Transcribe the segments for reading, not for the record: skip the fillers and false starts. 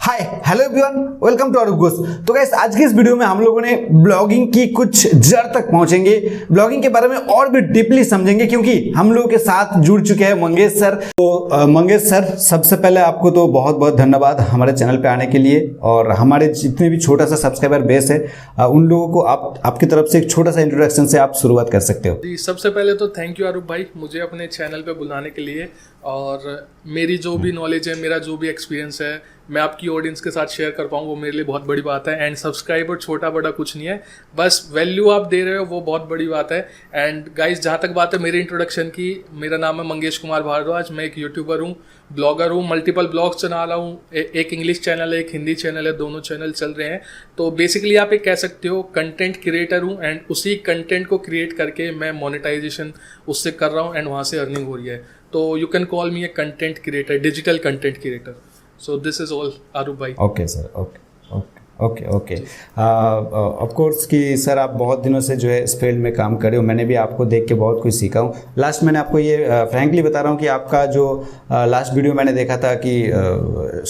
Hi hello everyone, welcome to Arup Ghosh. तो guys, आज की इस वीडियो में हम लोगों ने ब्लॉगिंग की कुछ जड़ तक पहुंचेंगे, ब्लॉगिंग के बारे में और भी डीपली समझेंगे, क्योंकि हम लोगों के साथ जुड़ चुके हैं मंगेश सर। तो मंगेश सर, सबसे पहले आपको तो बहुत बहुत धन्यवाद हमारे चैनल पे आने के लिए, और हमारे जितने भी छोटा सा सब्सक्राइबर बेस है उन लोगों को आपकी तरफ से एक छोटा सा इंट्रोडक्शन से आप शुरुआत कर सकते हो। जी, सबसे पहले तो थैंक यू अरूप भाई, मुझे अपने चैनल पे बुलाने के लिए। और मेरी जो भी नॉलेज है, मेरा जो भी एक्सपीरियंस है, मैं आपकी ऑडियंस के साथ शेयर कर पाऊँ, वो मेरे लिए बहुत बड़ी बात है। एंड सब्सक्राइबर छोटा बड़ा कुछ नहीं है, बस वैल्यू आप दे रहे हो, वो बहुत बड़ी बात है। एंड गाइस, जहाँ तक बात है मेरे इंट्रोडक्शन की, मेरा नाम है मंगेश कुमार भारद्वाज। मैं एक यूट्यूबर हूँ, ब्लॉगर हूँ, मल्टीपल ब्लॉग्स चला रहा हूँ। एक इंग्लिश चैनल है, एक हिंदी चैनल है, दोनों चैनल चल रहे हैं। तो बेसिकली आप एक कह सकते हो कंटेंट क्रिएटर हूँ, एंड उसी कंटेंट को क्रिएट करके मैं मोनेटाइजेशन उससे कर रहा हूँ, एंड वहाँ से अर्निंग हो रही है। तो you can call me A content creator, digital content creator. So this is all, Arup bhai. Okay sir, okay. Of course कि सर आप बहुत दिनों से जो है इस फील्ड में काम कर रहे हो, मैंने भी आपको देख के बहुत कुछ सीखा हूँ। लास्ट मैंने आपको ये फ्रैंकली बता रहा हूँ कि आपका जो लास्ट वीडियो मैंने देखा था कि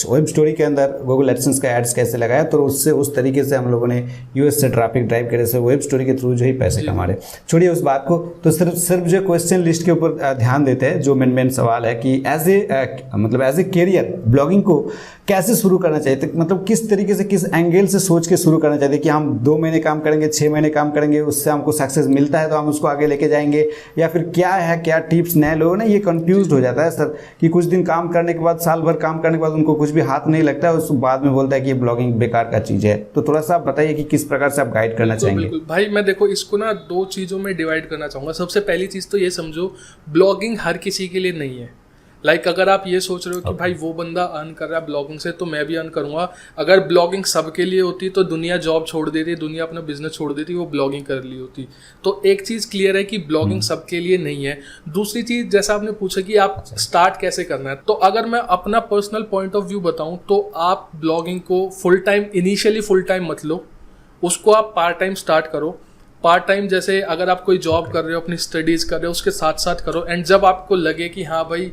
वेब स्टोरी के अंदर गूगल एडसेंस का एड्स कैसे लगाया, तो उससे उस तरीके से हम लोगों ने यूएस से ट्रैफिक ड्राइव करे से वेब स्टोरी के थ्रू जो ही पैसे कमा रहे। छोड़िए उस बात को, तो सिर्फ जो क्वेश्चन लिस्ट के ऊपर ध्यान देते हैं। जो मेन सवाल है कि एज ए कैरियर ब्लॉगिंग को कैसे शुरू करना चाहिए, तो मतलब किस तरीके से, किस एंगल से सोच के शुरू करना चाहिए कि हम 2 महीने काम करेंगे, 6 महीने काम करेंगे, उससे हमको सक्सेस मिलता है तो हम उसको आगे लेके जाएंगे, या फिर क्या टिप्स। नए लोगों ने ये कंफ्यूज हो जाता है सर कि कुछ दिन काम करने के बाद, साल भर काम करने के बाद उनको कुछ भी हाथ नहीं लगता है, उस बाद में बोलता है कि ये ब्लॉगिंग बेकार का चीज़ है। तो थोड़ा सा आप बताइए कि किस प्रकार से आप गाइड करना चाहेंगे। बिल्कुल भाई, मैं देखो इसको ना 2 चीज़ों में डिवाइड करना चाहूँगा। सबसे पहली चीज़ तो ये समझो, ब्लॉगिंग हर किसी के लिए नहीं है। अगर आप ये सोच रहे हो कि भाई वो बंदा अर्न कर रहा है ब्लॉगिंग से तो मैं भी अर्न करूंगा, अगर ब्लॉगिंग सबके लिए होती तो दुनिया जॉब छोड़ देती, दुनिया अपना बिजनेस छोड़ देती, वो ब्लॉगिंग कर ली होती। तो एक चीज़ क्लियर है कि ब्लॉगिंग सबके लिए नहीं है। दूसरी चीज़, जैसा आपने पूछा कि आप स्टार्ट कैसे करना है, तो अगर मैं अपना पर्सनल पॉइंट ऑफ व्यू बताऊं तो आप ब्लॉगिंग को full time, initially full time मत लो, उसको आप पार्ट टाइम स्टार्ट करो। पार्ट टाइम जैसे अगर आप कोई जॉब कर रहे हो, अपनी स्टडीज़ कर रहे हो, उसके साथ साथ करो। एंड जब आपको लगे कि हाँ भाई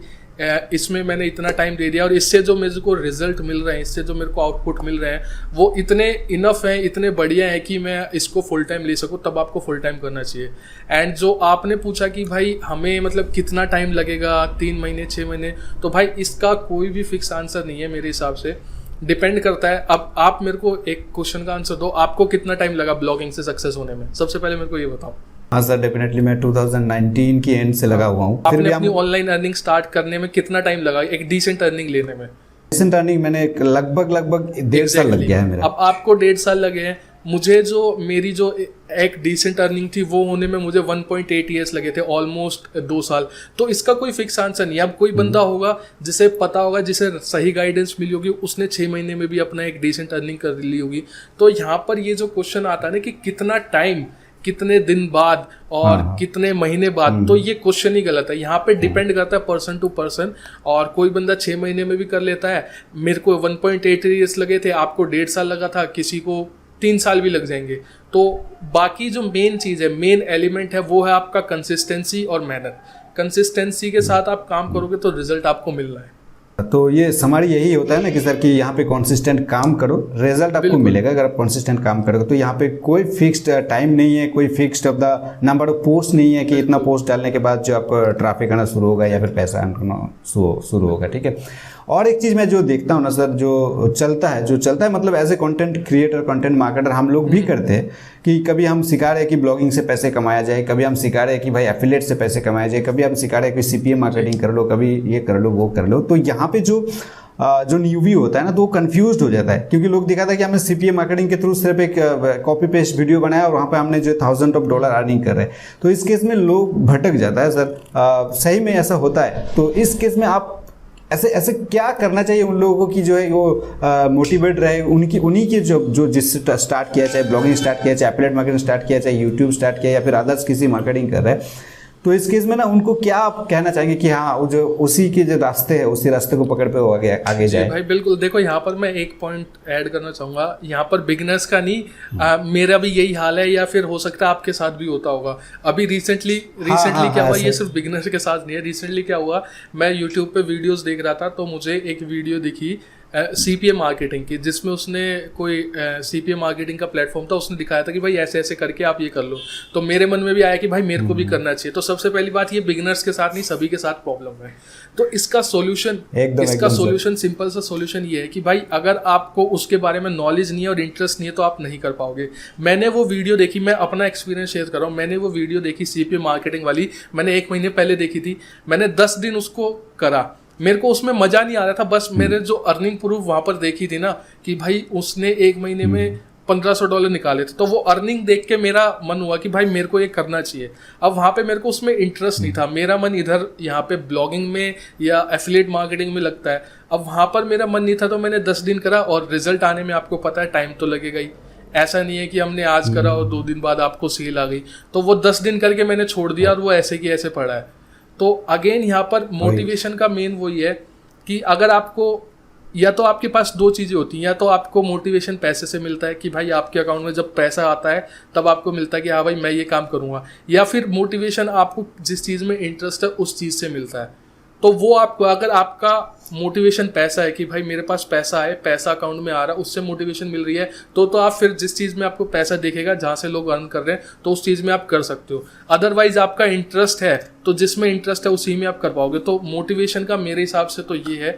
इसमें मैंने इतना टाइम दे दिया और इससे जो मेरे को रिजल्ट मिल रहे हैं, इससे जो मेरे को आउटपुट मिल रहे हैं, वो इतने इनफ हैं, इतने बढ़िया हैं कि मैं इसको फुल टाइम ले सकूं, तब आपको फुल टाइम करना चाहिए। एंड जो आपने पूछा कि भाई हमें मतलब कितना टाइम लगेगा, 3 महीने 6 महीने, तो भाई इसका कोई भी फिक्स आंसर नहीं है मेरे हिसाब से, डिपेंड करता है। अब आप मेरे को एक क्वेश्चन का आंसर दो, आपको कितना टाइम लगा ब्लॉगिंग से सक्सेस होने में? सबसे पहले मेरे को ये बताओ। हाँ सर, डेफिनेटली मैं 2019 की एंड से लगा हुआ हूँ। आपने अपनी ऑनलाइन अर्निंग स्टार्ट करने में कितना टाइम लगा, एक डिसेंट अर्निंग लेने में? डिसेंट अर्निंग मैंने लगभग 1.5 साल लग गया है मेरा। अब आपको 1.5 साल लगे हैं, मुझे मेरी जो एक डिसेंट अर्निंग थी वो होने में मुझे 1.8 ईयर्स लगे थे, ऑलमोस्ट 2 साल। तो इसका कोई फिक्स आंसर नहीं है। अब कोई बंदा होगा जिसे पता होगा, जिसे सही गाइडेंस मिली होगी, उसने 6 महीने में भी अपना एक डिसेंट अर्निंग कर ली होगी। तो यहाँ पर ये जो क्वेश्चन आता है ना कि कितना टाइम, कितने दिन बाद और कितने महीने बाद, तो ये क्वेश्चन ही गलत है। यहाँ पे डिपेंड करता है पर्सन टू पर्सन, और कोई बंदा 6 महीने में भी कर लेता है। मेरे को 1.8 ईयर्स लगे थे, आपको 1.5 साल लगा था, किसी को 3 साल भी लग जाएंगे। तो बाकी जो मेन चीज़ है, मेन एलिमेंट है, वो है आपका कंसिस्टेंसी और मेहनत। कंसिस्टेंसी के साथ आप काम करोगे तो रिजल्ट आपको मिलना है। तो ये समारी यही होता है ना कि सर कि यहाँ पे कंसिस्टेंट काम करो, रिजल्ट आपको मिलेगा अगर आप कंसिस्टेंट काम करोगे। तो यहाँ पे कोई फिक्स्ड टाइम नहीं है, कोई fixed of the number of post नहीं है कि इतना पोस्ट डालने के बाद जो आपको ट्रैफिक आना शुरू होगा या फिर पैसा आना शुरू होगा, ठीक है। और एक चीज़ मैं जो देखता हूँ ना सर, जो चलता है मतलब as a content creator, content marketer हम लोग भी करते हैं कि कभी हम सिखा रहे हैं कि ब्लॉगिंग से पैसे कमाया जाए, कभी हम सिखा रहे हैं कि भाई एफिलिएट से पैसे कमाया जाए, कभी हम सिखा रहे हैं कि सीपीएम मार्केटिंग कर लो, कभी ये कर लो वो कर लो। तो यहाँ पे जो न्यूबी होता है ना, तो वो कंफ्यूज्ड हो जाता है, क्योंकि लोग दिखाता है कि हमने सीपीएम मार्केटिंग के थ्रू सिर्फ एक कॉपी पेस्ट वीडियो बनाया और वहाँ पे हमने जो $1000 अर्निंग कर रहे हैं। तो इस केस में लोग भटक जाता है सर, सही में ऐसा होता है? तो इस केस में आप ऐसे क्या करना चाहिए उन लोगों को कि जो है वो मोटिवेट रहे, उन्हीं की जो जिस स्टार्ट किया, चाहे ब्लॉगिंग स्टार्ट किया, चाहे एफिलिएट मार्केटिंग स्टार्ट किया, चाहे यूट्यूब स्टार्ट किया, या फिर अदर्स किसी मार्केटिंग कर रहे हैं। तो इस केस में ना उनको क्या आप कहना चाहेंगे कि हाँ, वो जो उसी के जो रास्ते है, उसी रास्ते को पकड़ पे वो आगे जाए? भाई बिल्कुल, देखो यहाँ पर मैं एक पॉइंट ऐड करना चाहूँगा। यहाँ पर बिगनर्स का नहीं, मेरा भी यही हाल है, या फिर हो सकता है आपके साथ भी होता होगा। अभी रिसेंटली क्या हुआ, ये सिर्फ बिगनर्स के साथ नहीं है। रिसेंटली क्या हुआ, मैं यूट्यूब पे वीडियोस देख रहा था, तो मुझे एक वीडियो दिखी सीपीए मार्केटिंग की, जिसमें उसने कोई सीपीए मार्केटिंग का प्लेटफॉर्म था, उसने दिखाया था कि भाई ऐसे ऐसे करके आप ये कर लो। तो मेरे मन में भी आया कि भाई मेरे को भी करना चाहिए। तो सबसे पहली बात, ये बिगिनर्स के साथ नहीं, सभी के साथ प्रॉब्लम है। तो इसका सॉल्यूशन सिंपल सा सॉल्यूशन ये है कि भाई अगर आपको उसके बारे में नॉलेज नहीं है और इंटरेस्ट नहीं है तो आप नहीं कर पाओगे। मैंने वो वीडियो देखी, मैं अपना एक्सपीरियंस शेयर कर रहा हूँ। मैंने वो वीडियो देखी सीपीए मार्केटिंग वाली, मैंने 1 महीने पहले देखी थी। मैंने 10 दिन उसको करा, मेरे को उसमें मजा नहीं आ रहा था। बस मेरे जो अर्निंग प्रूफ वहां पर देखी थी ना कि भाई उसने 1 महीने में $1500 निकाले थे, तो वो अर्निंग देख के मेरा मन हुआ कि भाई मेरे को ये करना चाहिए। अब वहाँ पे मेरे को उसमें इंटरेस्ट नहीं था, मेरा मन इधर यहाँ पे ब्लॉगिंग में या एफिलिएट मार्केटिंग में लगता है। अब वहाँ पर मेरा मन नहीं था, तो मैंने 10 दिन करा और रिजल्ट आने में आपको पता है टाइम तो लगेगा ही। ऐसा नहीं है कि हमने आज करा और 2 दिन बाद आपको सेल आ गई। तो वो 10 दिन करके मैंने छोड़ दिया और वो ऐसे की ऐसे पड़ा है। तो अगेन यहाँ पर मोटिवेशन का मेन वही है कि अगर आपको, या तो आपके पास 2 चीज़ें होती हैं, या तो आपको मोटिवेशन पैसे से मिलता है कि भाई आपके अकाउंट में जब पैसा आता है तब आपको मिलता है कि हाँ भाई मैं ये काम करूँगा, या फिर मोटिवेशन आपको जिस चीज़ में इंटरेस्ट है उस चीज़ से मिलता है। तो वो आपको, अगर आपका मोटिवेशन पैसा है कि भाई मेरे पास पैसा है, पैसा अकाउंट में आ रहा है, उससे मोटिवेशन मिल रही है, तो आप फिर जिस चीज़ में आपको पैसा दिखेगा, जहाँ से लोग अर्न कर रहे हैं, तो उस चीज़ में आप कर सकते हो। अदरवाइज आपका इंटरेस्ट है तो जिसमें इंटरेस्ट है उसी में आप कर पाओगे। तो मोटिवेशन का मेरे हिसाब से तो ये है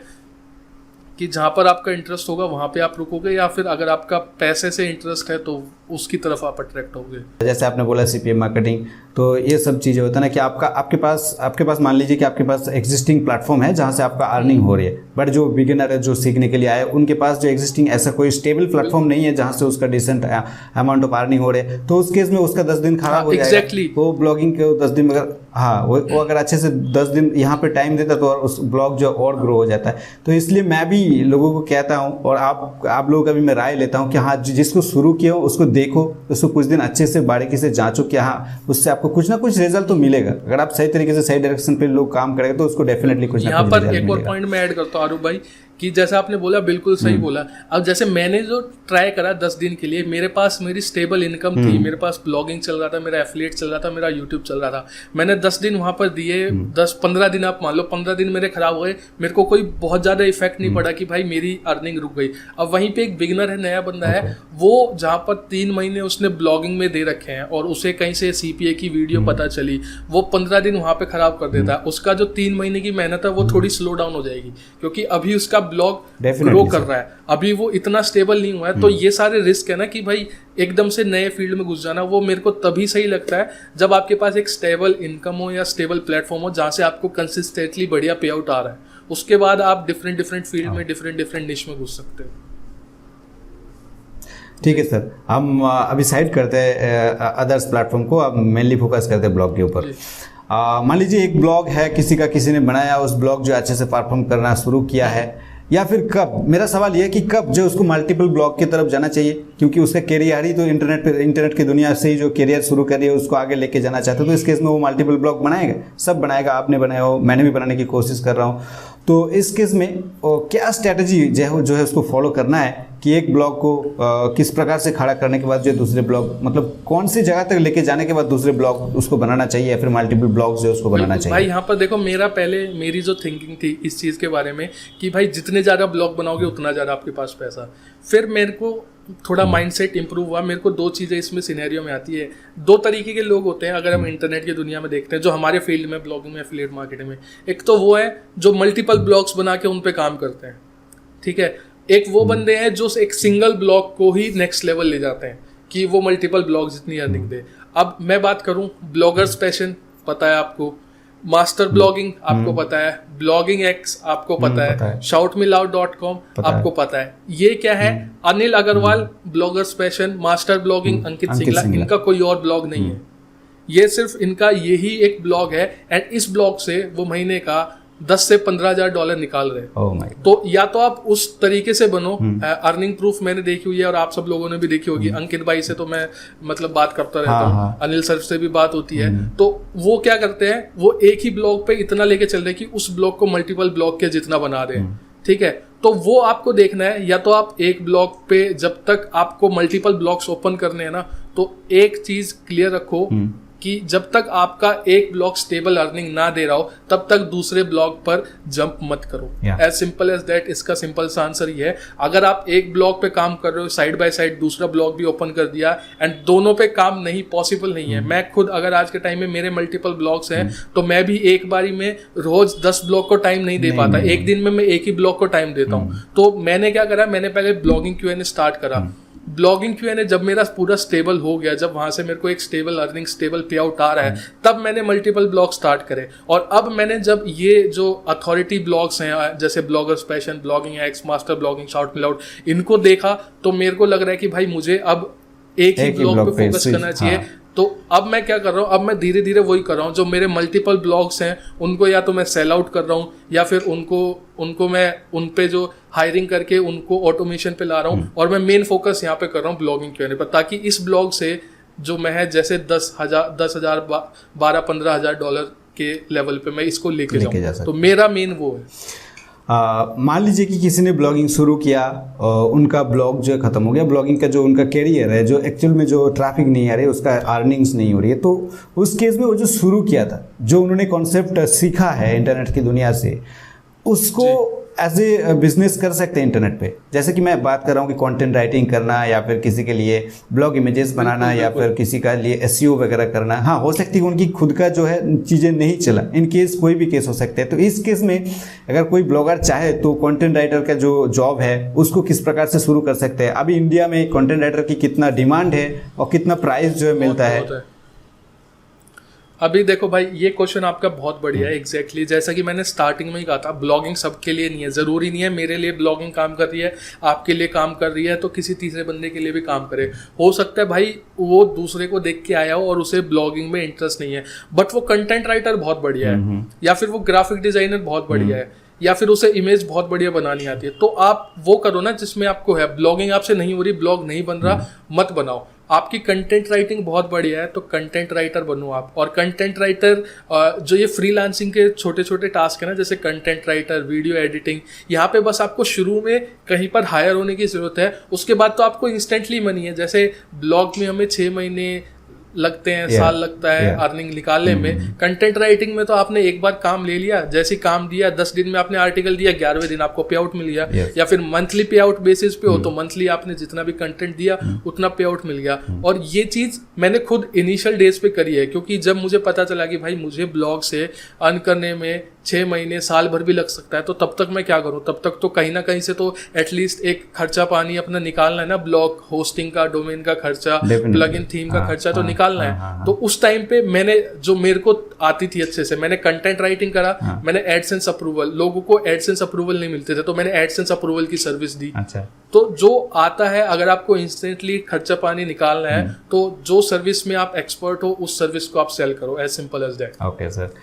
कि जहाँ पर आपका इंटरेस्ट होगा वहाँ पे आप रुकोगे, या फिर अगर आपका पैसे से इंटरेस्ट है तो उसकी तरफ आप अट्रैक्ट होगे। जैसे आपने बोला सीपीए मार्केटिंग, तो ये सब चीज़ें होता है ना कि आपके पास मान लीजिए कि आपके पास एग्जिस्टिंग प्लेटफॉर्म है जहाँ से आपका अर्निंग हो रही है, बट जो बिगिनर है, जो सीखने के लिए आए, उनके पास जो एग्जिस्टिंग ऐसा कोई स्टेबल प्लेटफॉर्म नहीं है जहाँ से उसका डिसेंट अमाउंट ऑफ अर्निंग हो रहे है। तो उस केस में उसका 10 दिन खराब हो जाएगा। वो ब्लॉगिंग के 10 दिन अगर वो अगर अच्छे से 10 दिन यहाँ पे टाइम देता तो उस ब्लॉग जो और ग्रो हो जाता है। तो इसलिए मैं भी लोगों को कहता हूँ और आप लोगों का भी मैं राय लेता हूँ कि हाँ, जिसको शुरू किया हो उसको देखो, उसको कुछ दिन अच्छे से बारीकी से जांचो कि हाँ उससे आपको कुछ ना कुछ रिजल्ट तो मिलेगा। अगर आप सही तरीके से सही डायरेक्शन पे लोग काम करेंगे तो उसको डेफिनेटली कुछ ना कुछ यहाँ पर एक और पॉइंट मैं ऐड करता हूँ आरूप भाई, कि जैसा आपने बोला बिल्कुल सही बोला। अब जैसे मैंने जो ट्राई करा 10 दिन के लिए, मेरे पास मेरी स्टेबल इनकम थी, मेरे पास ब्लॉगिंग चल रहा था, मेरा एफिलिएट चल रहा था, मेरा यूट्यूब चल रहा था। मैंने 10 दिन वहाँ पर दिए, 10-15 दिन आप मान लो, 15 दिन मेरे खराब हुए, मेरे को कोई बहुत ज़्यादा इफेक्ट नहीं पड़ा कि भाई मेरी अर्निंग रुक गई। अब वहीं पर एक बिगिनर है, नया बंदा है, वो जहाँ पर 3 महीने उसने ब्लॉगिंग में दे रखे हैं और उसे कहीं से सीपीए की वीडियो पता चली, वो 15 दिन वहाँ पर खराब कर देता है। उसका जो 3 महीने की मेहनत है वो थोड़ी स्लो डाउन हो जाएगी, क्योंकि अभी उसका ब्लॉग ग्रो कर रहा है, अभी वो इतना स्टेबल नहीं हुआ है। तो ये सारे रिस्क है ना कि भाई एकदम से नए फील्ड में घुस जाना, वो मेरे को तभी सही लगता है जब आपके पास एक स्टेबल इनकम हो या स्टेबल प्लेटफॉर्म हो जहाँ से आपको कंसिस्टेंटली बढ़िया पे आउट आ रहा है। उसके बाद आप डिफरेंट फील्ड में डिफरेंट निश में घुस सकते हो। ठीक है सर, हम अभी साइड करते हैं अदर्स प्लेटफॉर्म को, अब मेनली फोकस करते हैं ब्लॉग के ऊपर। मान लीजिए एक ब्लॉग है, किसी ने बनाया, उस ब्लॉग जो अच्छे से परफॉर्म करना शुरू किया है, या फिर कब, मेरा सवाल ये है कि कब जो उसको मल्टीपल ब्लॉग की तरफ जाना चाहिए, क्योंकि उसका कैरियर ही तो इंटरनेट की दुनिया से ही जो कैरियर शुरू करिए उसको आगे लेके जाना चाहते हो। तो इस केस में वो मल्टीपल ब्लॉग बनाएगा, सब बनाएगा, आपने बनाया हो, मैंने भी बनाने की कोशिश कर रहा हूँ। तो इस केस में क्या स्ट्रैटेजी जो है उसको फॉलो करना है कि एक ब्लॉग को किस प्रकार से खड़ा करने के बाद जो दूसरे ब्लॉग, मतलब कौन सी जगह तक लेके जाने के बाद दूसरे ब्लॉग उसको बनाना चाहिए, या फिर मल्टीपल ब्लॉग जो उसको बनाना चाहिए? भाई यहाँ पर देखो, मेरी जो थिंकिंग थी इस चीज़ के बारे में कि भाई जितने ज़्यादा ब्लॉग बनाओगे उतना ज़्यादा आपके पास पैसा। फिर मेरे को थोड़ा माइंडसेट इंप्रूव हुआ। मेरे को 2 चीज़ें इसमें सिनेरियो में आती है। 2 तरीके के लोग होते हैं अगर हम इंटरनेट की दुनिया में देखते हैं, जो हमारे फील्ड में, ब्लॉगिंग में, एफिलिएट मार्केटिंग में। एक तो वो है जो मल्टीपल ब्लॉग्स बना के उन पे काम करते हैं, ठीक है। एक वो बंदे हैं जो एक सिंगल ब्लॉग को ही नेक्स्ट लेवल ले जाते हैं कि वो मल्टीपल ब्लॉग जितनी अर्निंग दे। अब मैं बात करूं, ब्लॉगर्स पैशन पता है आपको, मास्टर ब्लॉगिंग आपको पता है, ब्लॉगिंग एक्स आपको पता है, shoutmeloud.com आपको पता है। ये क्या है? Anil Agarwal Bloggers Passion, Master Blogging Ankit Singla, इनका कोई और ब्लॉग नहीं है। ये सिर्फ इनका यही एक ब्लॉग है, एंड इस ब्लॉग से वो महीने का $10,000 से $15,000 निकाल रहे हैं। तो या तो आप उस तरीके से बनो। अर्निंग प्रूफ मैंने देखी हुई है और आप सब लोगों ने भी देखी होगी। अंकित भाई से तो मैं मतलब बात करता रहता हूँ, अनिल सर से भी बात होती है। तो वो क्या करते हैं, वो एक ही ब्लॉग पे इतना लेके चल रहे हैं कि उस ब्लॉग को मल्टीपल ब्लॉग के जितना बना रहे हैं, ठीक है। तो वो आपको देखना है, या तो आप एक ब्लॉग पे, जब तक आपको मल्टीपल ब्लॉग्स ओपन करने हैं ना, तो एक चीज क्लियर रखो कि जब तक आपका एक ब्लॉग स्टेबल अर्निंग ना दे रहा हो तब तक दूसरे ब्लॉग पर जंप मत करो। As simple as that. इसका सिंपल सा आंसर ये है, अगर आप एक ब्लॉग पे काम कर रहे हो, साइड बाय साइड दूसरा ब्लॉग भी ओपन कर दिया, एंड दोनों पे काम नहीं पॉसिबल नहीं है। मैं खुद अगर आज के टाइम में मेरे मल्टीपल ब्लॉग्स हैं तो मैं भी एक बारी में रोज 10 ब्लॉग को टाइम नहीं दे पाता। एक दिन में मैं एक ही ब्लॉग को टाइम देता हूँ। तो मैंने क्या करा, मैंने पहले ब्लॉगिंग Q&A स्टार्ट करा। ब्लॉगिंग Q&A जब मेरा पूरा स्टेबल हो गया, जब वहां से मेरे को एक स्टेबल अर्निंग, स्टेबल पे आउट आ रहा है, तब मैंने मल्टीपल ब्लॉग स्टार्ट करे। और अब मैंने जब ये जो अथॉरिटी ब्लॉग्स हैं जैसे Bloggers Passion, Blogging X, Master Blogging, Shout Me Loud, इनको देखा तो मेरे को लग रहा है कि भाई मुझे अब एक ही ब्लॉग पे फोकस करना चाहिए। तो अब मैं क्या कर रहा हूँ, अब मैं धीरे धीरे वही कर रहा हूँ, जो मेरे मल्टीपल ब्लॉग्स हैं उनको या तो मैं सेल आउट कर रहा हूँ या फिर उनको मैं उन पे जो हायरिंग करके उनको ऑटोमेशन पे ला रहा हूँ। और मैं मेन फोकस यहाँ पे कर रहा हूँ ब्लॉगिंग Q&A पर, ताकि इस ब्लॉग से जो मैं है जैसे 10,000 $12,000-15,000 के लेवल पे मैं इसको लेके जाऊँ। तो मेरा मेन वो है। मान लीजिए कि किसी ने ब्लॉगिंग शुरू किया, उनका ब्लॉग जो ख़त्म हो गया, ब्लॉगिंग का जो उनका कैरियर है, जो एक्चुअल में जो ट्रैफिक नहीं आ रही है, उसका अर्निंग्स नहीं हो रही है, तो उस केस में वो जो शुरू किया था, जो उन्होंने कॉन्सेप्ट सीखा है इंटरनेट की दुनिया से, उसको एज ए बिजनेस कर सकते हैं इंटरनेट पे। जैसे कि मैं बात कर रहा हूँ कि कंटेंट राइटिंग करना, या फिर किसी के लिए ब्लॉग इमेजेस बनाना, या फिर किसी का लिए एसईओ वगैरह करना। हाँ, हो सकती है उनकी खुद का जो है चीज़ें नहीं चला, इन केस कोई भी केस हो सकते हैं। तो इस केस में अगर कोई ब्लॉगर चाहे तो कंटेंट राइटर का जो जॉब है उसको किस प्रकार से शुरू कर सकते हैं। अभी इंडिया में कंटेंट राइटर की कितना डिमांड है और कितना प्राइस जो है मिलता है? अभी देखो भाई, ये क्वेश्चन आपका बहुत बढ़िया है। एग्जैक्टली जैसा कि मैंने स्टार्टिंग में ही कहा था, ब्लॉगिंग सबके लिए नहीं है। ज़रूरी नहीं है मेरे लिए ब्लॉगिंग काम कर रही है, आपके लिए काम कर रही है तो किसी तीसरे बंदे के लिए भी काम करे। हो सकता है भाई वो दूसरे को देख के आया हो और उसे ब्लॉगिंग में इंटरेस्ट नहीं है, बट वो कंटेंट राइटर बहुत बढ़िया है, या फिर वो ग्राफिक डिजाइनर बहुत बढ़िया है, या फिर उसे इमेज बहुत बढ़िया बनानी आती है। तो आप वो करो ना जिसमें आपको है। ब्लॉगिंग आपसे नहीं हो रही, ब्लॉग नहीं बन रहा, मत बनाओ। आपकी कंटेंट राइटिंग बहुत बढ़िया है तो कंटेंट राइटर बनो आप। और कंटेंट राइटर जो ये फ्रीलांसिंग के छोटे छोटे टास्क है ना, जैसे कंटेंट राइटर, वीडियो एडिटिंग, यहाँ पे बस आपको शुरू में कहीं पर हायर होने की जरूरत है। उसके बाद तो आपको इंस्टेंटली मनी है। जैसे ब्लॉग में हमें 6 महीने लगते हैं, साल लगता है अर्निंग निकालने में। कंटेंट राइटिंग में तो आपने एक बार काम ले लिया, जैसे काम दिया 10 दिन में आपने आर्टिकल दिया, 11वें दिन आपको पे आउट मिल गया। या फिर मंथली पे आउट बेसिस पे हो तो मंथली आपने जितना भी कंटेंट दिया उतना पे आउट मिल गया। और ये चीज मैंने खुद इनिशियल डेज पे करी है, क्योंकि जब मुझे पता चला कि भाई मुझे ब्लॉग से अर्न करने में 6 महीने, साल भर भी लग सकता है, तो तब तक मैं क्या करूं? तब तक तो कहीं ना कहीं से तो एटलीस्ट एक खर्चा पानी अपना निकालना है ना। ब्लॉग होस्टिंग का, डोमेन का खर्चा, प्लगइन थीम का खर्चा तो निकालना है। तो उस टाइम पे मैंने, जो मेरे को आती थी अच्छे से, मैंने कंटेंट राइटिंग करा। मैंने एडसेंस अप्रूवल, लोगों को एडसेंस अप्रूवल नहीं मिलते थे तो मैंने एडसेंस अप्रूवल की सर्विस दी। अच्छा। तो जो आता है, अगर आपको इंस्टेंटली खर्चा पानी निकालना है तो जो सर्विस में आप एक्सपर्ट हो उस सर्विस को आप सेल करो। As simple as that. Okay sir.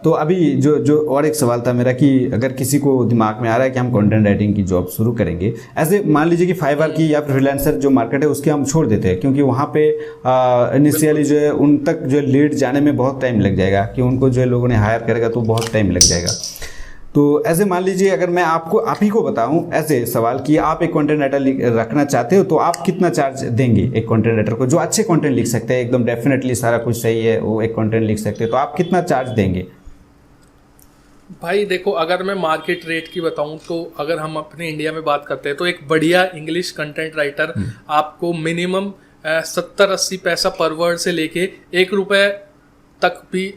तो अभी जो और एक सवाल था मेरा कि अगर किसी को दिमाग में आ रहा है कि हम कंटेंट राइटिंग की जॉब शुरू करेंगे, ऐसे मान लीजिए कि फाइवर की या फिर फ्रीलांसर जो मार्केट है उसके हम छोड़ देते हैं, क्योंकि वहाँ पे इनिशियली जो है उन तक जो लीड जाने में बहुत टाइम लग जाएगा, कि उनको जो है लोगों ने हायर करेगा तो बहुत टाइम लग जाएगा। तो ऐसे मान लीजिए अगर मैं आप ही को बताऊं ऐसे सवाल कि आप एक कंटेंट राइटर रखना चाहते हो तो आप कितना चार्ज देंगे एक कंटेंट राइटर को, जो अच्छे कंटेंट लिख सकते हैं, एकदम डेफिनेटली सारा कुछ सही है, वो एक कंटेंट लिख सकते हैं, तो आप कितना चार्ज देंगे? भाई देखो, अगर मैं मार्केट रेट की बताऊं तो अगर हम अपने इंडिया में बात करते हैं तो एक बढ़िया इंग्लिश कंटेंट राइटर आपको मिनिमम 70-80 पैसा पर वर्ड से लेके ₹1 तक भी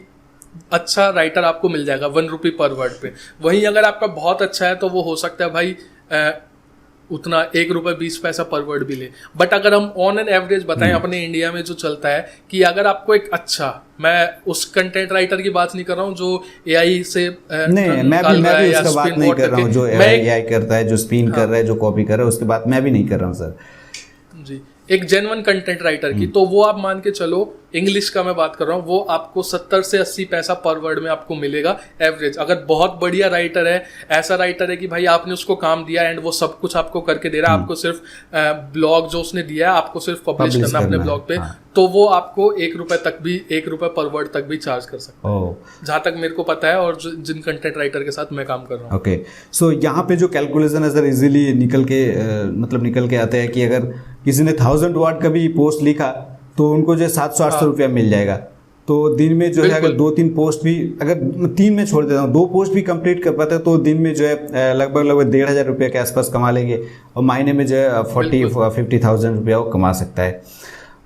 अच्छा राइटर आपको मिल जाएगा, ₹1 पर वर्ड पे। वहीं अगर आपका बहुत अच्छा है तो वो हो सकता है भाई उतना ₹1.20 पर वर्ड भी ले। बट अगर हम ऑन एन एवरेज बताएं अपने इंडिया में जो चलता है कि अगर आपको एक अच्छा, मैं उस कंटेंट राइटर की बात नहीं कर रहा हूँ जो एआई से नहीं, मैं भी उसका बात नहीं कर रहा हूँ जो एआई करता है, जो स्पिन कर रहा है, जो कॉपी कर रहा है, उसकी बात मैं भी नहीं कर रहा हूँ सर जी। एक जेन्युइन कंटेंट राइटर की, तो वो आप मान के चलो, इंग्लिश का मैं बात कर रहा हूँ, वो आपको 70 से 80 पैसा पर वर्ड में आपको मिलेगा एवरेज। अगर बहुत बढ़िया राइटर है, ऐसा राइटर है कि भाई आपने उसको काम दिया एंड वो सब कुछ आपको करके दे रहा है, आपको सिर्फ ब्लॉग जो उसने दिया है आपको सिर्फ पब्लिश करना अपने ब्लॉग पे, तो वो आपको ₹1 पर वर्ड तक भी चार्ज कर सकता है, जहां तक मेरे को पता है और जिन कंटेंट राइटर के साथ मैं काम कर रहा हूँ। ओके, सो यहाँ पे जो कैलकुलेशन है सर इजीली निकल के आते हैं कि अगर किसी ने 1000 वर्ड का भी पोस्ट लिखा तो उनको जो 700-800 रुपया मिल जाएगा। तो दिन में जो है अगर 2-3 पोस्ट भी, अगर 3 में छोड़ देता हूँ, 2 पोस्ट भी कंप्लीट कर पाते हैं तो दिन में जो है लगभग 1,500 रुपये के आसपास कमा लेंगे, और महीने में जो है 40-50,000 रुपया वो कमा सकता है।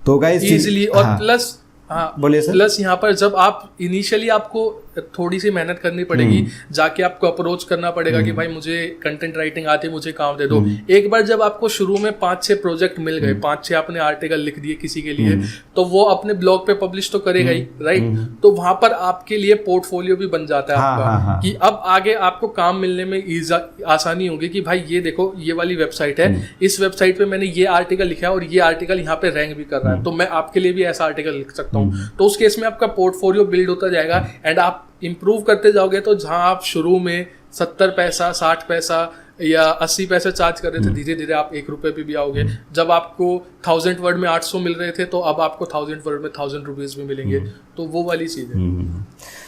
तो गाइस इजीली, और प्लस बोलिए सर। प्लस यहाँ पर जब आप इनिशियली आपको थोड़ी सी मेहनत करनी पड़ेगी, जाके आपको अप्रोच करना पड़ेगा कि भाई मुझे कंटेंट राइटिंग आती है, मुझे काम दे दो। एक बार जब आपको शुरू में 5-6 प्रोजेक्ट मिल गए, 5-6 आपने आर्टिकल लिख दिए किसी के लिए, तो वो अपने ब्लॉग पे पब्लिश तो करेगा ही, राइट। तो वहां पर आपके लिए पोर्टफोलियो भी बन जाता है आपका, कि अब आगे आपको काम मिलने में आसानी होगी कि भाई ये देखो ये वाली वेबसाइट है, इस वेबसाइट पे मैंने ये आर्टिकल लिखा है और ये आर्टिकल यहाँ पे रैंक भी कर रहा है, तो मैं आपके लिए भी ऐसा आर्टिकल लिख सकता हूँ। तो उस केस में आपका पोर्टफोलियो बिल्ड होता जाएगा, एंड आप इंप्रूव करते जाओगे। तो जहां आप शुरू में 70 पैसा, 60 पैसा या 80 पैसे चार्ज कर रहे थे, धीरे धीरे आप 1 रुपये पे भी आओगे। जब आपको 1000 वर्ड में 800 मिल रहे थे, तो अब आपको 1000 वर्ड में 1000 रुपीज भी मिलेंगे। तो वो वाली चीज़ है।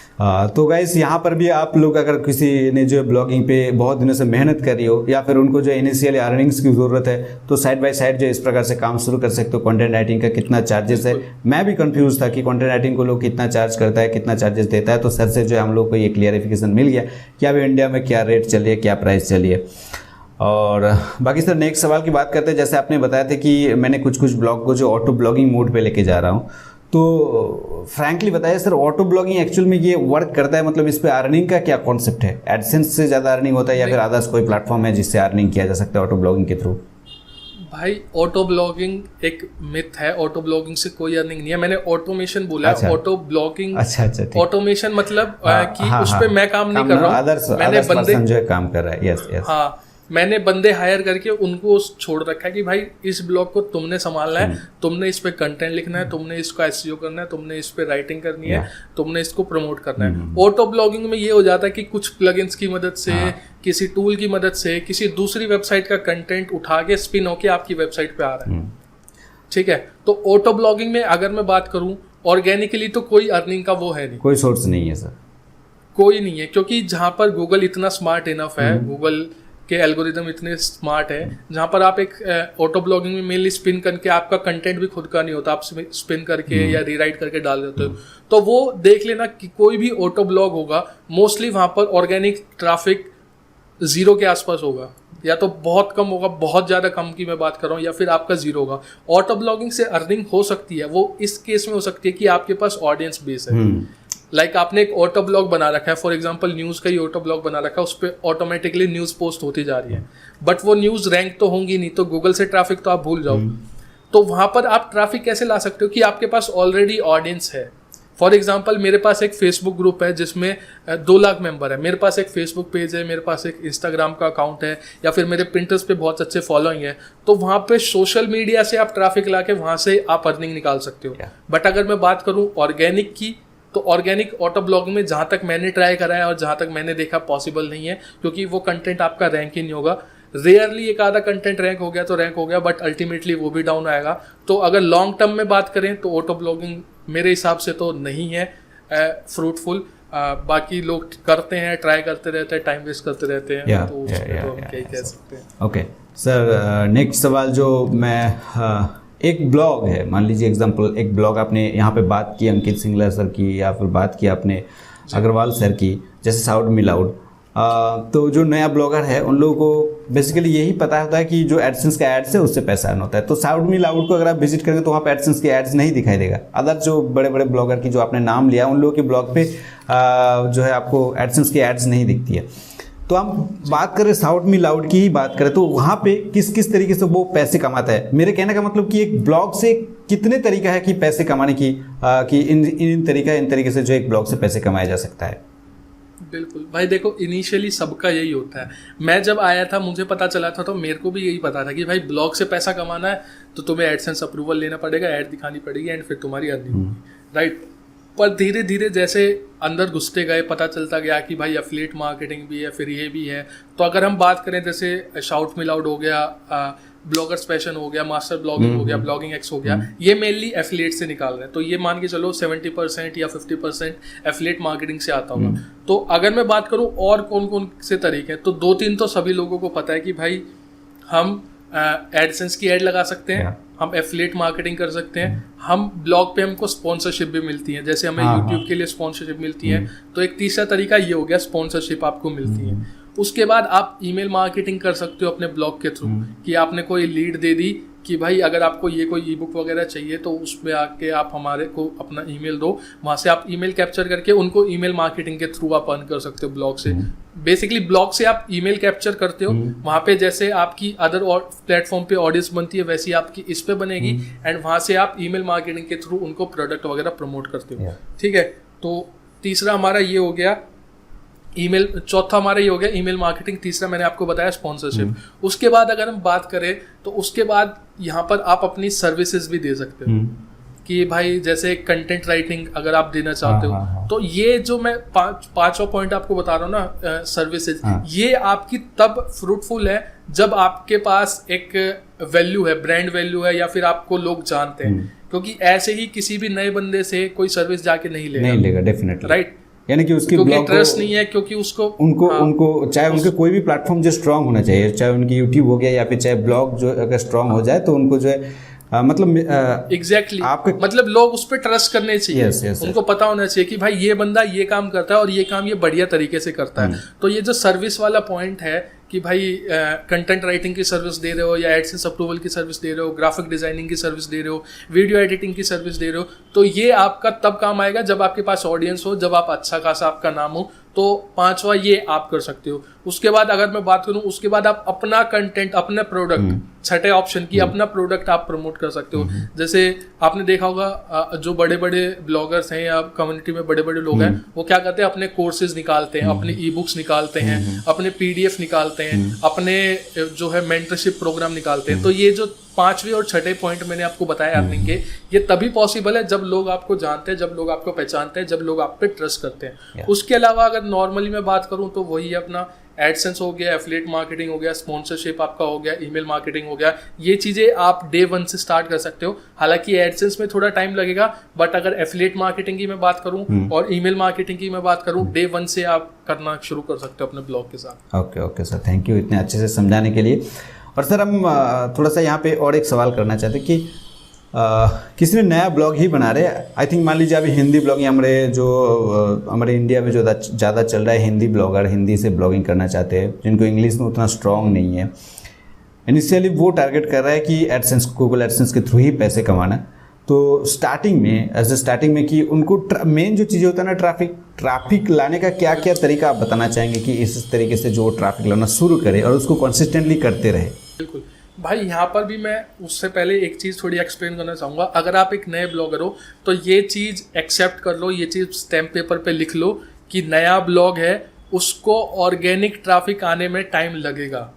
तो गाइस यहाँ पर भी आप लोग अगर किसी ने जो ब्लॉगिंग पे बहुत दिनों से मेहनत करी हो, या फिर उनको जो इनिशियल अर्निंग्स की ज़रूरत है, तो साइड बाय साइड जो इस प्रकार से काम शुरू कर सकते हो। कंटेंट राइटिंग का कितना चार्जेस है, मैं भी कंफ्यूज था कि कंटेंट राइटिंग को लोग कितना चार्ज करता है, कितना चार्जेस देता है। तो सर से जो हम लोग को ये क्लियरिफिकेशन मिल गया कि अभी इंडिया में क्या रेट चलिए, क्या प्राइस चलिए। और बाकी सर नेक्स्ट सवाल की बात करते हैं। जैसे आपने बताया था कि मैंने कुछ ब्लॉग को जो ऑटो ब्लॉगिंग मोड पे लेके जा रहा हूँ, तो फ्रैंकली बताइए सर, ऑटो ब्लॉगिंग एक्चुअल में ये वर्क करता है, मतलब इस पे अर्निंग का क्या कॉन्सेप्ट है? एडसेंस से ज़्यादा अर्निंग होता है या फिर अदर्स कोई प्लेटफॉर्म है जिससे अर्निंग किया जा सकता है ऑटो ब्लॉगिंग के थ्रू? भाई ऑटो ब्लॉगिंग एक मिथ है, ऑटो ब्लॉगिंग से कोई अर्निंग नहीं है। मैंने ऑटोमेशन बोला है, ऑटो ब्लॉगिंग। अच्छा, ऑटोमेशन मतलब कि उस पे मैं काम नहीं कर रहा हूँ, मैंने बंदे जो है काम कर रहा है। यस। हाँ, मैंने बंदे हायर करके उनको छोड़ रखा है कि भाई इस ब्लॉग को तुमने संभालना है, तुमने इस पे कंटेंट लिखना है, तुमने इसको एसईओ करना है, तुमने इस पे राइटिंग करनी है, तुमने इसको प्रमोट करना है। ऑटो ब्लॉगिंग में ये हो जाता है कि कुछ प्लगइन्स की मदद से, किसी टूल की मदद से, किसी दूसरी वेबसाइट का कंटेंट उठा के स्पिन होके आपकी वेबसाइट पे आ रहा है। ठीक है, तो ऑटो ब्लॉगिंग में अगर मैं बात करूं ऑर्गेनिकली, तो कोई अर्निंग का वो है नहीं, कोई सोर्स नहीं है सर, कोई नहीं है। क्योंकि जहां पर गूगल इतना स्मार्ट इनफ है, गूगल के एल्गोरिदम इतने स्मार्ट है, जहां पर आप एक ऑटो ब्लॉगिंग में मेनली स्पिन करके, आपका कंटेंट भी खुद का नहीं होता, आप स्पिन करके या रीराइट करके डाल देते हो। तो वो देख लेना कि कोई भी ऑटो ब्लॉग होगा, मोस्टली वहां पर ऑर्गेनिक ट्रैफिक 0 के आसपास होगा, या तो बहुत कम होगा, बहुत ज़्यादा कम की मैं बात कर रहा हूँ, या फिर आपका 0 होगा। ऑटो ब्लॉगिंग से अर्निंग हो सकती है, वो इस केस में हो सकती है कि आपके पास ऑडियंस बेस है। लाइक आपने एक ऑटो ब्लॉग बना रखा है, फॉर एग्जांपल न्यूज़ का ही ऑटो ब्लॉग बना रखा है, उस पर ऑटोमेटिकली न्यूज़ पोस्ट होती जा रही है, बट वो न्यूज़ रैंक तो होंगी नहीं, तो गूगल से ट्रैफिक तो आप भूल जाओ। तो वहाँ पर आप ट्रैफिक कैसे ला सकते हो कि आपके पास ऑलरेडी ऑडियंस है। फॉर एग्जाम्पल मेरे पास एक फेसबुक ग्रुप है जिसमें 2 लाख मेंबर है, मेरे पास एक फेसबुक पेज है, मेरे पास एक इंस्टाग्राम का अकाउंट है, या फिर मेरे पिंटरेस्ट पे बहुत अच्छे फॉलोइंग है। तो वहाँ पे सोशल मीडिया से आप ट्रैफिक ला के वहाँ से आप अर्निंग निकाल सकते हो। बट अगर मैं बात करूँ ऑर्गेनिक की, तो ऑर्गेनिक ऑटो ब्लॉगिंग में जहाँ तक मैंने ट्राई करा है और जहाँ तक मैंने देखा पॉसिबल नहीं है, क्योंकि वो कंटेंट आपका रैंक ही नहीं होगा। रेयरली एक आधा कंटेंट रैंक हो गया तो रैंक हो गया, बट अल्टीमेटली वो भी डाउन आएगा। तो अगर लॉन्ग टर्म में बात करें तो ऑटो ब्लॉगिंग मेरे हिसाब से तो नहीं है फ्रूटफुल। बाकी लोग करते हैं, ट्राई करते रहते हैं, टाइम वेस्ट करते रहते हैं, तो उसमें तो हम क्या ही कह सकते हैं। ओके सर, नेक्स्ट सवाल जो मैं एक ब्लॉग है, मान लीजिए एग्जांपल, एक ब्लॉग आपने यहाँ पे बात की अंकित सिंगला सर की, या फिर बात की आपने अग्रवाल सर की, जैसे साउंड मी लाउड। तो जो नया ब्लॉगर है उन लोगों को बेसिकली यही पता होता है कि जो एडसेंस का एड्स है उससे पैसा अर्न होता है। तो साउंड मी लाउड को अगर आप विजिट करेंगे तो वहाँ पे एडसेंस के एड्स नहीं दिखाई देगा। अदर जो बड़े बड़े ब्लॉगर की जो आपने नाम लिया उन लोगों के ब्लॉग पे जो है आपको एडसेंस की एड्स नहीं दिखती है। तो हम बात करें साउंड मी लाउड की ही बात करें तो वहाँ पे किस तरीके से वो पैसे कमाता है। मेरे कहने का मतलब कि एक ब्लॉग से कितने तरीका है कि पैसे कमाने की, कि इन तरीके से जो एक ब्लॉग से पैसे कमाया जा सकता है। बिल्कुल भाई, देखो इनिशियली सबका यही होता है। मैं जब आया था मुझे पता चला था तो मेरे को भी यही पता था कि भाई ब्लॉग से पैसा कमाना है तो तुम्हें एडसेंस अप्रूवल लेना पड़ेगा, ऐड दिखानी पड़ेगी, एंड फिर तुम्हारी अर्निंग होगी, राइट। पर धीरे धीरे जैसे अंदर घुसते गए पता चलता गया कि भाई एफिलिएट मार्केटिंग भी है, फिर ये भी है। तो अगर हम बात करें जैसे शाउट मी लाउड हो गया, ब्लॉगर्स पैशन हो गया, मास्टर ब्लॉगिंग हो गया, ब्लॉगिंग एक्स हो गया, ये मेनली एफिलिएट से निकाल रहे हैं। तो ये मान के चलो 70% या 50% एफिलिएट मार्केटिंग से आता होगा। तो अगर मैं बात करूँ और कौन कौन से तरीके हैं, तो 2-3 तो सभी लोगों को पता है कि भाई हम एडसेंस की ऐड लगा सकते हैं, हम एफिलिएट मार्केटिंग कर सकते हैं, हम ब्लॉग पे हमको स्पॉन्सरशिप भी मिलती है, जैसे हमें यूट्यूब के लिए स्पॉन्सरशिप मिलती है। तो एक तीसरा तरीका ये हो गया, स्पॉन्सरशिप आपको मिलती है। उसके बाद आप ईमेल मार्केटिंग कर सकते हो अपने ब्लॉग के थ्रू, कि आपने कोई लीड दे दी कि भाई अगर आपको ये कोई ई बुक वगैरह चाहिए तो उसमें आके आप हमारे को अपना ईमेल दो, वहाँ से आप ईमेल कैप्चर करके उनको ईमेल मार्केटिंग के थ्रू आप अर्न कर सकते हो ब्लॉग से। बेसिकली ब्लॉग से आप ईमेल कैप्चर करते हो, वहाँ पे जैसे आपकी अदर प्लेटफॉर्म पे ऑडियंस बनती है वैसी आपकी इस पे बनेगी, एंड वहाँ से आप ईमेल मार्केटिंग के थ्रू उनको प्रोडक्ट वगैरह प्रमोट करते हो। ठीक है, तो तीसरा हमारा ये हो गया ईमेल, चौथा हमारा ये हो गया ईमेल मार्केटिंग, तीसरा मैंने आपको बताया स्पॉन्सरशिप। उसके बाद अगर हम बात करें तो उसके बाद यहाँ पर आप अपनी सर्विसेज भी दे सकते हो, कि भाई जैसे कंटेंट राइटिंग अगर आप देना चाहते हो, तो ये जो मैं पांचवा पॉइंट आपको बता रहा हूँ ना, सर्विसेज, ये आपकी तब फ्रूटफुल है जब आपके पास एक वैल्यू है, ब्रांड वैल्यू है, या फिर आपको लोग जानते हैं, क्योंकि ऐसे ही किसी भी नए बंदे से कोई सर्विस जाके नहीं लेगा डेफिनेटली, राइट। यानी कि उसकी क्योंकि ट्रस्ट नहीं है, क्योंकि उसको उनको चाहे उनके कोई भी प्लेटफॉर्म जो स्ट्रांग होना चाहिए, चाहे उनकी यूट्यूब हो गया या फिर चाहे ब्लॉग जो अगर स्ट्रांग हो जाए तो उनको जो है मतलब एग्जैक्टली मतलब लोग उस पर ट्रस्ट करने चाहिए। उनको पता होना चाहिए कि भाई ये बंदा ये काम करता है और ये काम ये बढ़िया तरीके से करता है। तो ये जो सर्विस वाला पॉइंट है कि भाई कंटेंट राइटिंग की सर्विस दे रहे हो, या एडसेंस अप्रूवल की सर्विस दे रहे हो, ग्राफिक डिजाइनिंग की सर्विस दे रहे हो, वीडियो एडिटिंग की सर्विस दे रहे हो, तो ये आपका तब काम आएगा जब आपके पास ऑडियंस हो, जब आप अच्छा खासा आपका नाम हो। तो पांचवा ये आप कर सकते हो। उसके बाद अगर मैं बात करूं, उसके बाद आप अपना कंटेंट, अपना प्रोडक्ट, छठे ऑप्शन की अपना प्रोडक्ट आप प्रमोट कर सकते हो। जैसे आपने देखा होगा जो बड़े बड़े ब्लॉगर्स हैं या कम्युनिटी में बड़े बड़े लोग हैं, वो क्या करते हैं, अपने कोर्सेज निकालते हैं, अपने ई बुक्स निकालते हैं, अपने PDF निकालते हैं, अपने जो है मेंटरशिप प्रोग्राम निकालते हैं। तो ये जो पांचवे और छठे पॉइंट मैंने आपको बताया अर्निंग के, ये तभी पॉसिबल है जब लोग आपको जानते हैं, जब लोग आपको पहचानते हैं, जब लोग आप पे ट्रस्ट करते हैं। उसके अलावा अगर नॉर्मली मैं बात करूं तो वही अपना एडसेंस हो गया, एफिलिएट मार्केटिंग हो गया, स्पॉन्सरशिप आपका हो गया, ईमेल मार्केटिंग हो गया। ये चीजें आप डे 1 से स्टार्ट कर सकते हो। हालांकि एडसेंस में थोड़ा टाइम लगेगा, बट अगर एफिलिएट मार्केटिंग की मैं बात करूं और ईमेल मार्केटिंग की मैं बात करूं, डे 1 से आप करना शुरू कर सकते हो अपने ब्लॉग के साथ। ओके सर, थैंक यू इतने अच्छे से समझाने के लिए। और सर हम थोड़ा सा यहाँ पे और एक सवाल करना चाहते हैं कि किसी ने नया ब्लॉग ही बना रहे, आई थिंक मान लीजिए अभी हिंदी ब्लॉगिंग हमारे इंडिया में जो ज़्यादा चल रहा है, हिंदी ब्लॉगर हिंदी से ब्लॉगिंग करना चाहते हैं, जिनको इंग्लिश में उतना स्ट्रॉन्ग नहीं है। इनिशियली वो टारगेट कर रहा है कि एडसेंस, गूगल एडसेंस के थ्रू ही पैसे कमाना। तो स्टार्टिंग में कि उनको मेन जो चीज़ें होता है ना, ट्रैफिक लाने का क्या क्या तरीका आप बताना चाहेंगे कि इस तरीके से जो ट्रैफिक लाना शुरू करे और उसको कंसिस्टेंटली करते रहे? बिल्कुल भाई, यहाँ पर भी मैं उससे पहले एक चीज़ थोड़ी एक्सप्लेन करना चाहूँगा। अगर आप एक नए ब्लॉगर हो तो ये चीज़ एक्सेप्ट कर लो, ये चीज़ स्टैम्प पेपर पे लिख लो कि नया ब्लॉग है, उसको ऑर्गेनिक ट्रैफिक आने में टाइम लगेगा।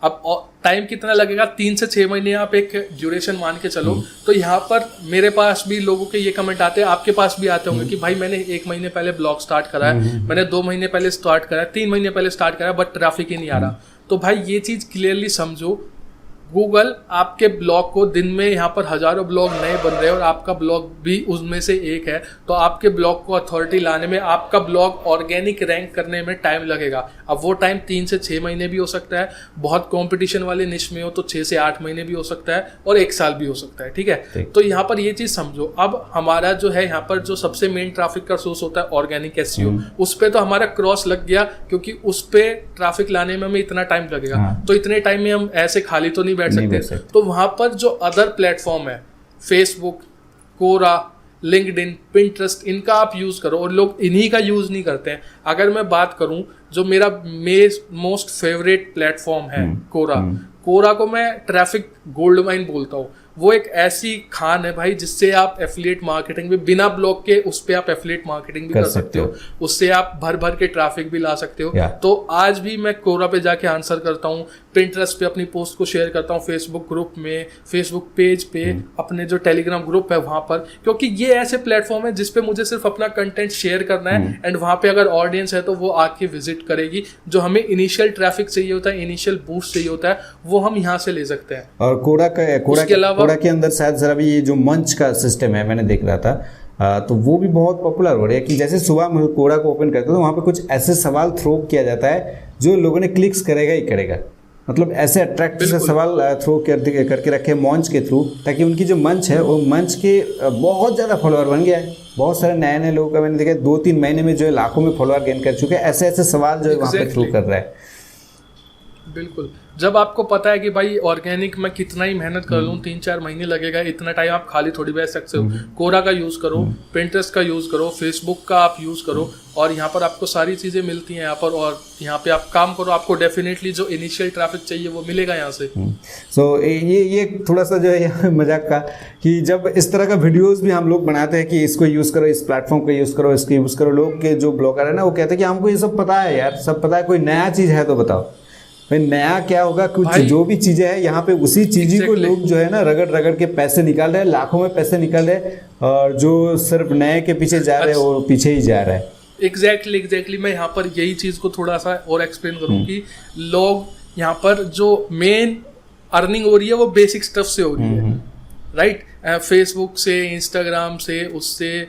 अब टाइम कितना लगेगा, 3 से 6 महीने आप एक ड्यूरेशन मान के चलो। तो यहाँ पर मेरे पास भी लोगों के ये कमेंट आते हैं, आपके पास भी आते होंगे कि भाई मैंने 1 महीने पहले ब्लॉग स्टार्ट करा है, मैंने 2 महीने पहले स्टार्ट करा है, 3 महीने पहले स्टार्ट करा है, बट ट्रैफिक ही नहीं आ रहा। तो भाई ये चीज़ क्लियरली समझो, गूगल आपके ब्लॉग को, दिन में यहाँ पर हजारों ब्लॉग नए बन रहे हैं और आपका ब्लॉग भी उसमें से एक है, तो आपके ब्लॉग को अथॉरिटी लाने में, आपका ब्लॉग ऑर्गेनिक रैंक करने में टाइम लगेगा। अब वो टाइम 3 से 6 महीने भी हो सकता है, बहुत कंपटीशन वाले निश में हो तो 6 से 8 महीने भी हो सकता है, और 1 साल भी हो सकता है। ठीक है, तो यहाँ पर ये चीज़ समझो। अब हमारा जो है यहाँ पर जो सबसे मेन ट्रैफिक का सोर्स होता है ऑर्गेनिक SEO, उस पर तो हमारा क्रॉस लग गया, क्योंकि उस पर ट्रैफिक लाने में हमें इतना टाइम लगेगा। तो इतने टाइम में हम ऐसे खाली तो नहीं बैठ सकते। तो वहां पर जो अदर प्लेटफॉर्म है, फेसबुक, कोरा, लिंक्डइन, पिंटरेस्ट, इनका आप यूज करो, और लोग इन्हीं का यूज नहीं करते हैं। अगर मैं बात करूं, जो मेरा मोस्ट फेवरेट प्लेटफॉर्म है कोरा को मैं ट्रैफिक गोल्ड माइन बोलता हूँ। वो एक ऐसी खान है भाई, जिससे आप एफिलिएट मार्केटिंग भी बिना ब्लॉग के, उस पे आप एफिलिएट मार्केटिंग भी कर सकते हो, उससे आप भर भर के ट्रैफिक भी ला सकते हो। तो आज भी मैं कोरा पे जाके आंसर करता हूँ, पिंटरेस्ट पे अपनी पोस्ट को शेयर करता हूँ, फेसबुक ग्रुप में, फेसबुक पेज पे, अपने जो टेलीग्राम ग्रुप है वहां पर, क्योंकि ये ऐसे प्लेटफॉर्म है जिसपे मुझे सिर्फ अपना कंटेंट शेयर करना है, एंड वहां पे अगर ऑडियंस है तो वो आके विजिट करेगी। जो हमें इनिशियल ट्रैफिक चाहिए होता है, इनिशियल बूस्ट चाहिए होता है, वो हम यहाँ से ले सकते हैं। और कोरा के अंदर शायद जरा भी ये जो मंच का सिस्टम है, मैंने देख रहा था, तो वो भी बहुत पॉपुलर हो रहा है कि जैसे सुबह में कोरा को ओपन करते हो तो वहाँ पे कुछ ऐसे सवाल थ्रो किया जाता है जो लोगों ने क्लिक्स करेगा ही करेगा। मतलब ऐसे अट्रैक्टिव से सवाल थ्रो करके रखे मंच के थ्रू, ताकि उनकी जो मंच है वो मंच के बहुत ज़्यादा फॉलोअर बन गया है। बहुत सारे नए नए लोगों का मैंने देखा 2-3 महीने में जो है लाखों में फॉलोअर गेन कर चुके हैं। ऐसे ऐसे सवाल जो है वहाँ पे थ्रू कर रहा है। बिल्कुल, जब आपको पता है कि भाई ऑर्गेनिक में कितना ही मेहनत कर लूँ 3-4 महीने लगेगा, इतना टाइम आप खाली थोड़ी बैठ सकते हो। कोरा का यूज़ करो, पिंटरेस्ट का यूज़ करो, फेसबुक का आप यूज़ करो, और यहाँ पर आपको सारी चीज़ें मिलती हैं यहाँ पर, और यहाँ पे आप काम करो, आपको डेफिनेटली जो इनिशियल ट्रैफिक चाहिए वो मिलेगा यहाँ से। सो ये थोड़ा सा जो है मजाक का, कि जब इस तरह का वीडियोस भी हम लोग बनाते हैं कि इसको यूज़ करो, इस प्लेटफॉर्म को यूज़ करो, इसको यूज़ करो, लोग के जो ब्लॉगर है ना वो कहते हैं कि हमको ये सब पता है यार, सब पता है, कोई नया चीज़ है तो बताओ। भाई नया क्या होगा, कुछ जो भी चीज़ें हैं यहाँ पे उसी चीज़ को लोग जो है ना रगड़ रगड़ के पैसे निकाल रहे हैं, लाखों में पैसे निकाल रहे हैं, और जो सिर्फ नए के पीछे जा रहे हैं वो पीछे ही जा रहा है। एग्जैक्टली मैं यहाँ पर यही चीज़ को थोड़ा सा और एक्सप्लेन करूँ कि लोग यहाँ पर जो मेन अर्निंग हो रही है वो बेसिक स्टफ से हो रही है, राइट? फेसबुक से, इंस्टाग्राम से, उससे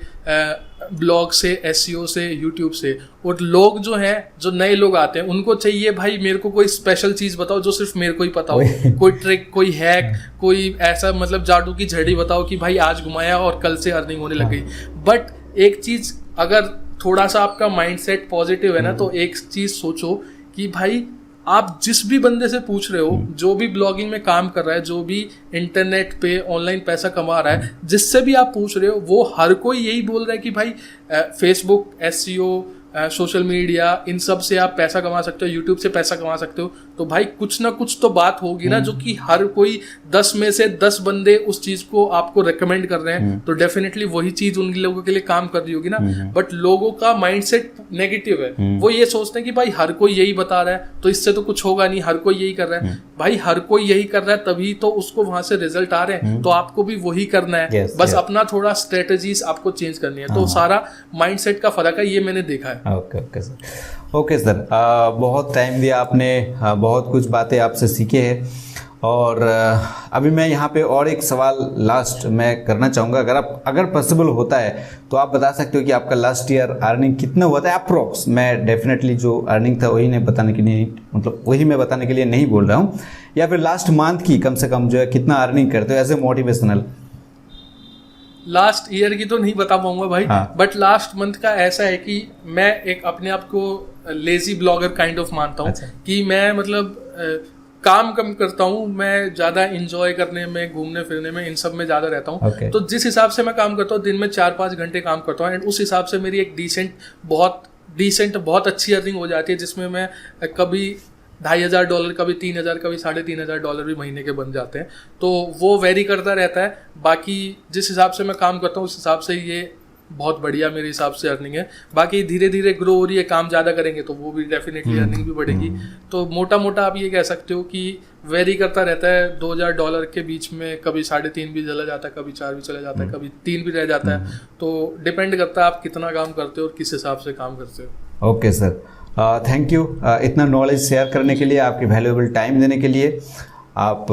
ब्लॉग से, एसईओ से, यूट्यूब से। और लोग जो हैं, जो नए लोग आते हैं, उनको चाहिए भाई मेरे को कोई स्पेशल चीज़ बताओ जो सिर्फ मेरे को ही पता हो, कोई ट्रिक, कोई हैक, कोई ऐसा मतलब जादू की झड़ी बताओ कि भाई आज घुमाया और कल से अर्निंग होने लग गई। बट एक चीज़, अगर थोड़ा सा आपका माइंडसेट पॉजिटिव है ना, तो एक चीज़ सोचो कि भाई आप जिस भी बंदे से पूछ रहे हो, जो भी ब्लॉगिंग में काम कर रहा है, जो भी इंटरनेट पे ऑनलाइन पैसा कमा रहा है, जिससे भी आप पूछ रहे हो, वो हर कोई यही बोल रहा है कि भाई फेसबुक, एसईओ, सोशल मीडिया, इन सब से आप पैसा कमा सकते हो, यूट्यूब से पैसा कमा सकते हो। तो भाई कुछ ना कुछ तो बात होगी ना, जो कि हर कोई 10 में से 10 बंदे उस चीज को आपको रेकमेंड कर रहे हैं, तो डेफिनेटली वही चीज उन लोगों के लिए काम कर रही होगी ना। बट लोगों का माइंडसेट नेगेटिव है, वो ये सोचते हैं कि भाई हर कोई यही बता रहा है तो इससे तो कुछ होगा नहीं, हर कोई यही कर रहा है। भाई हर कोई यही कर रहा है तभी तो उसको वहां से रिजल्ट आ रहे हैं, तो आपको भी वही करना है। बस अपना थोड़ा स्ट्रेटेजीज आपको चेंज करनी है। तो सारा माइंडसेट का फर्क है, ये मैंने देखा है। ओके सर, बहुत टाइम दिया आपने, बहुत कुछ बातें आपसे सीखे हैं। और अभी मैं यहाँ पे और एक सवाल लास्ट मैं करना चाहूँगा, अगर पॉसिबल होता है तो आप बता सकते हो कि आपका लास्ट ईयर अर्निंग कितना हुआ था अप्रोक्स। मैं डेफिनेटली जो अर्निंग था वही बताने के लिए नहीं बोल रहा हूँ, या फिर लास्ट मंथ की कम से कम जो है कितना अर्निंग करते हो as a motivational. Last year की तो नहीं बता पाऊंगा भाई, बट लास्ट मंथ का ऐसा है कि मैं एक अपने आप को लेजी ब्लॉगर काइंड ऑफ मानता हूँ। कि मैं मतलब काम कम करता हूँ, मैं ज़्यादा इंजॉय करने में, घूमने फिरने में, इन सब में ज़्यादा रहता हूँ। तो जिस हिसाब से मैं काम करता हूँ, दिन में 4-5 घंटे काम करता हूँ, एंड उस हिसाब से मेरी एक बहुत अच्छी अर्निंग हो जाती है, जिसमें मैं कभी $2,500, कभी 3,000, कभी $3,500 भी महीने के बन जाते हैं। तो वो वेरी करता रहता है। बाकी जिस हिसाब से मैं काम करता हूँ उस हिसाब से ये बहुत बढ़िया मेरे हिसाब से अर्निंग है। बाकी धीरे धीरे ग्रो हो रही है, काम ज़्यादा करेंगे तो वो भी डेफिनेटली अर्निंग भी बढ़ेगी। तो मोटा मोटा आप ये कह सकते हो कि वेरी करता रहता है $2,000 के बीच में, कभी 3.5 भी चला जाता है, कभी 4 भी चला जाता है, कभी 3 भी रह जाता है। तो डिपेंड करता है आप कितना काम करते हो और किस हिसाब से काम करते हो। ओके सर, थैंक यू इतना नॉलेज शेयर करने के लिए, आपकी वैल्यूएबल टाइम देने के लिए। आप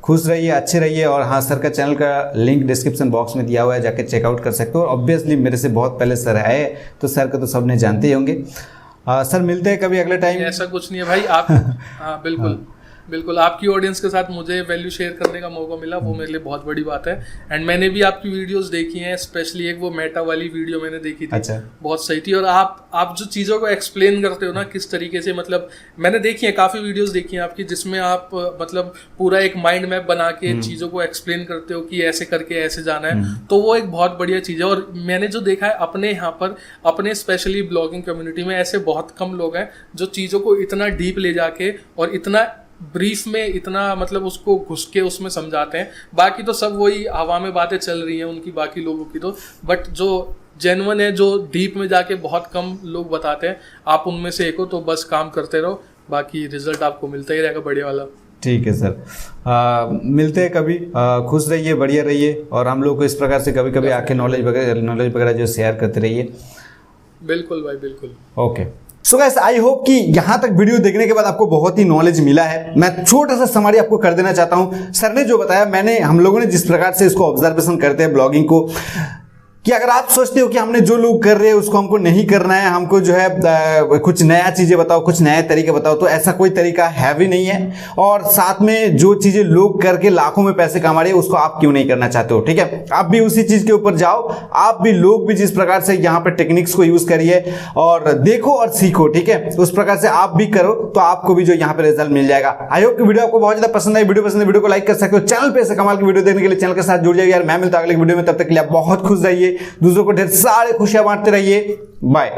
खुश रहिए, अच्छे रहिए। और हाँ, सर का चैनल का लिंक डिस्क्रिप्शन बॉक्स में दिया हुआ है, जाके चेकआउट कर सकते हो। और ऑब्वियसली मेरे से बहुत पहले सर आए, तो सर को तो सबने जानते ही होंगे। सर मिलते हैं कभी अगले टाइम। ऐसा कुछ नहीं है भाई, आप हाँ बिल्कुल आपकी ऑडियंस के साथ मुझे वैल्यू शेयर करने का मौका मिला, वो मेरे लिए बहुत बड़ी बात है। एंड मैंने भी आपकी वीडियोस देखी हैं, स्पेशली एक वो मेटा वाली वीडियो मैंने देखी थी। अच्छा। बहुत सही थी। और आप जो चीज़ों को एक्सप्लेन करते हो ना किस तरीके से, मतलब मैंने देखी है, काफ़ी वीडियोस देखी हैं आपकी, जिसमें आप मतलब पूरा एक माइंड मैप बना के चीज़ों को एक्सप्लेन करते हो कि ऐसे करके ऐसे जाना है। तो वो एक बहुत बढ़िया चीज़ है। और मैंने जो देखा है अपने यहाँ पर, अपने स्पेशली ब्लॉगिंग कम्युनिटी में, ऐसे बहुत कम लोग हैं जो चीज़ों को इतना डीप ले जाके और इतना ब्रीफ में, इतना मतलब उसको घुस के उसमें समझाते हैं। बाकी तो सब वही हवा में बातें चल रही हैं उनकी, बाकी लोगों की तो। बट जो जेन्युइन है, जो डीप में जाके बहुत कम लोग बताते हैं, आप उनमें से एक हो। तो बस काम करते रहो, बाकी रिजल्ट आपको मिलता ही रहेगा बढ़िया वाला। ठीक है सर, मिलते हैं कभी। खुश रहिए, बढ़िया रहिए, और हम लोग को इस प्रकार से कभी कभी आके नॉलेज वगैरह जो शेयर करते रहिए। बिल्कुल भाई, बिल्कुल। Okay. So guys, I hope कि यहाँ तक वीडियो देखने के बाद आपको बहुत ही नॉलेज मिला है। मैं छोटा सा समरी आपको कर देना चाहता हूँ। सर ने जो बताया, हम लोगों ने जिस प्रकार से इसको ऑब्जर्वेशन करते हैं ब्लॉगिंग को, कि अगर आप सोचते हो कि हमने जो लोग कर रहे हैं उसको हमको नहीं करना है, हमको जो है कुछ नया चीजें बताओ, कुछ नए तरीके बताओ, तो ऐसा कोई तरीका है भी नहीं है। और साथ में जो चीजें लोग करके लाखों में पैसे कमा रहे हैं उसको आप क्यों नहीं करना चाहते हो? ठीक है, आप भी उसी चीज के ऊपर जाओ, आप भी लोग भी जिस प्रकार से यहाँ पे टेक्निक्स को यूज करिए और देखो और सीखो। ठीक है, उस प्रकार से आप भी करो तो आपको भी जो यहाँ पे रिजल्ट मिल जाएगा। आई होप कि वीडियो आपको बहुत ज्यादा पसंद आई। वीडियो पसंद है वीडियो को लाइक कर सकते हो। चैनल पे ऐसे कमाल की वीडियो देखने के लिए चैनल के साथ जुड़ जाइए यार। मैं मिलता हूं अगले वीडियो में, तब तक के लिए आप बहुत खुश रहिए, दूसरों को ढेर सारे खुशियां बांटते रहिए। बाय।